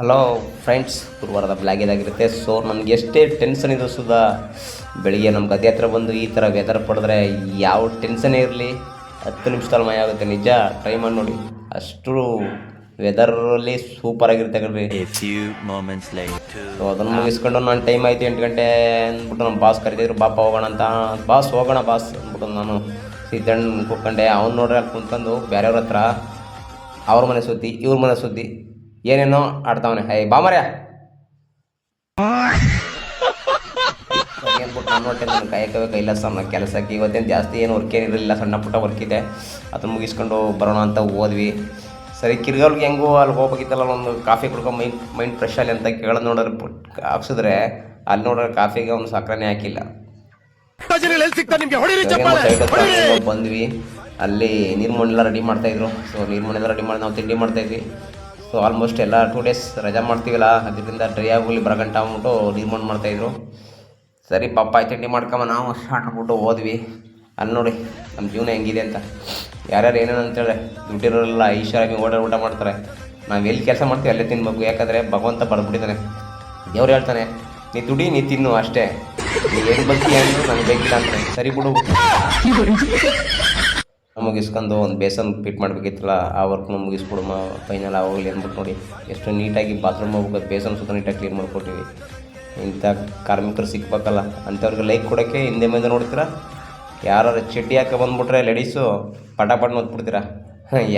Hello friends, ಗುರುವಾರದ blog ಇದಾಗಿರುತ್ತೆ. So ನನಗೆ ಎಷ್ಟೇ ಟೆನ್ಷನ್ ಇರೋ ಸುಧಾ ಬೆಳಿಗ್ಗೆ ನಮ್ಮ ಗದ್ದೆ ಹತ್ರ ಬಂದು ಈ ಥರ ವೆದರ್ ಪಡೆದ್ರೆ ಯಾವ ಟೆನ್ಷನ್ನೇ ಇರಲಿ 10 ನಿಮಿಷದಲ್ಲಿ ಮಯ ಆಗುತ್ತೆ. ನಿಜ ಟ್ರೈ ಮಾಡಿ ನೋಡಿ, ಅಷ್ಟು ವೆದರಲ್ಲಿ ಸೂಪರಾಗಿರುತ್ತೆ ಕಣ್ರಿ. ಸೊ ಅದನ್ನು ಮುಗಿಸ್ಕೊಂಡು ನಾನು ಟೈಮ್ ಆಯಿತು 8 ಗಂಟೆ ಅಂದ್ಬಿಟ್ಟು ನಮ್ಮ ಬಾಸ್ ಕರೆದಿದ್ರು, ಬಾಪ ಹೋಗೋಣ ಅಂತ. ಬಾಸ್ ಹೋಗೋಣ ಬಾಸ್ ಅಂದ್ಬಿಟ್ಟು ನಾನು ಸಿದ್ದಣ್ಣ ಕೂತ್ಕೊಂಡೆ. ಅವ್ನು ನೋಡ್ರೆ ಅಲ್ಲಿ ಕುಂತ್ಕೊಂಡು ಬೇರೆಯವ್ರ ಹತ್ರ ಅವ್ರ ಮನೆ ಸುದ್ದಿ ಇವ್ರ ಮನೆ ಸುದ್ದಿ ಏನೇನೋ ಆಡ್ತಾವನೆ. ಹೇ ಬಾ ಮರ್ಯ ಅಂದ್ಬಿಟ್ಟು ನಾನು ಹೊಟ್ಟೆ ನಾನು ಕಾಯಕವೇ ಕೈಲಾಸ ನಮ್ಮ ಕೆಲಸಕ್ಕೆ. ಇವತ್ತೇನು ಜಾಸ್ತಿ ಏನು ವರ್ಕ್ ಏನಿರಲಿಲ್ಲ, ಸಣ್ಣ ಪುಟ್ಟ ವರ್ಕ್ ಇದೆ, ಅದನ್ನು ಮುಗಿಸ್ಕೊಂಡು ಬರೋಣ ಅಂತ ಹೋದ್ವಿ. ಸರಿ ಕಿರ್ಗಲ್ಗೆ ಹೆಂಗೂ ಅಲ್ಲಿ ಹೋಗ್ಬೇಕಿತ್ತಲ್ಲ, ಒಂದು ಕಾಫಿ ಕುಡ್ಕೊಂಡು ಮೈಂಡ್ ಫ್ರೆಶ್ ಅಲ್ಲಿ ಅಂತ ಕೇಳೋದು ನೋಡಿದ್ರೆ ಹಾಕ್ಸಿದ್ರೆ ಅಲ್ಲಿ ನೋಡಿದ್ರೆ ಕಾಫಿಗೆ ಒಂದು ಸಕ್ಕರೆನೇ ಹಾಕಿಲ್ಲ. ಬಂದ್ವಿ, ಅಲ್ಲಿ ನೀರ್ಮಣ್ಣೆಲ್ಲ ರೆಡಿ ಮಾಡ್ತಾಯಿದ್ರು. ಸೊ ನೀರ್ಮಣ್ಣೆಲ್ಲ ರೆಡಿ ಮಾಡಿ ನಾವು ತಿಂಡಿ ಮಾಡ್ತಾಯಿದ್ವಿ. ಸೊ ಆಲ್ಮೋಸ್ಟ್ ಎಲ್ಲ 2 ಡೇಸ್ ರಜಾ ಮಾಡ್ತೀವಲ್ಲ, ಅದರಿಂದ ಡ್ರೈ ಆಗೋಲಿ ಬರಗಂಟ ಅಂದ್ಬಿಟ್ಟು ನೀರ್ಮಣ್ಣು ಮಾಡ್ತಾಯಿದ್ರು. ಸರಿ ಪಾಪ ತಿಂಡಿ ಮಾಡ್ಕೊಂಬ ನಾವು ಅಂದ್ಬಿಟ್ಟು ಹೋದ್ವಿ. ಅಲ್ಲಿ ನೋಡಿ ನಮ್ಮ ಜೀವನ ಹೆಂಗಿದೆ ಅಂತ. ಯಾರ್ಯಾರು ಏನೇನು ಅಂತೇಳಿ ದುಡ್ಡಿರೋಲ್ಲ ಈಶ್ವರಾಗಿ ಊಟ ಮಾಡ್ತಾರೆ. ನಾವು ಎಲ್ಲಿ ಕೆಲಸ ಮಾಡ್ತೀವಿ ಅಲ್ಲೇ ತಿನ್ಬೇಕು. ಯಾಕಂದರೆ ಭಗವಂತ ಬರ್ಬಿಟ್ಟಿದ್ದಾನೆ, ದೇವ್ರು ಹೇಳ್ತಾನೆ, ನೀ ದುಡಿ ನೀ ತಿನ್ನು ಅಷ್ಟೇ, ನೀ ಏನು ಬರ್ತೀಯ ಅಂದರೂ ನನಗೆ ಬೇಕಿಲ್ಲ ಅಂತಾನೆ. ಸರಿ ಬಿಡು ಮುಗಿಸ್ಕೊಂಡು ಒಂದು ಬೇಸನ್ ಫಿಟ್ ಮಾಡಬೇಕಿತ್ತಲ್ಲ, ಆ ವರ್ಕ್ನ ಮುಗಿಸ್ಬಿಡುಮ ಫೈನಲ್ ಆಗೋಗ್ಲಿ ಅಂದ್ಬಿಟ್ಟು ನೋಡಿ ಎಷ್ಟು ನೀಟಾಗಿ ಬಾತ್ರೂಮ್ ಹೋಗ್ಬೇಕು, ಬೇಸನ್ ಸುತ್ತ ನೀಟಾಗಿ ಕ್ಲೀನ್ ಮಾಡ್ಕೊಟ್ಟಿವಿ. ಇಂಥ ಕಾರ್ಮಿಕರು ಸಿಗ್ಬೇಕಲ್ಲ, ಅಂಥವ್ರಿಗೆ ಲೈಕ್ ಕೊಡೋಕ್ಕೆ ಹಿಂದೆ ಮುಂದೆ ನೋಡ್ತೀರಾ. ಯಾರು ಚಡ್ಡಿ ಹಾಕಿ ಬಂದುಬಿಟ್ರೆ ಲೇಡೀಸು ಪಟಾಪಟ್ ಓದ್ಬಿಡ್ತೀರಾ.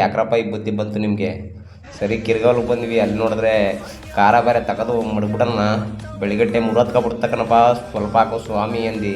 ಯಾಕ್ರಪ್ಪ ಈ ಬುದ್ಧಿ ಬಂತು ನಿಮಗೆ. ಸರಿ ಕಿರ್ಗಾವ್ಲಿಗೆ ಬಂದ್ವಿ. ಅಲ್ಲಿ ನೋಡಿದ್ರೆ ಖಾರ ಬೇರೆ ತಗೋದು ಮಡ್ಬಿಡೋಣ. ಬೆಳಿಗ್ಗೆ ಟೈಮ್ ಮುರತ್ಕೊಬಿಡ್ತಕ್ಕನಪ್ಪ, ಸ್ವಲ್ಪ ಹಾಕೋ ಸ್ವಾಮಿ ಅಂದು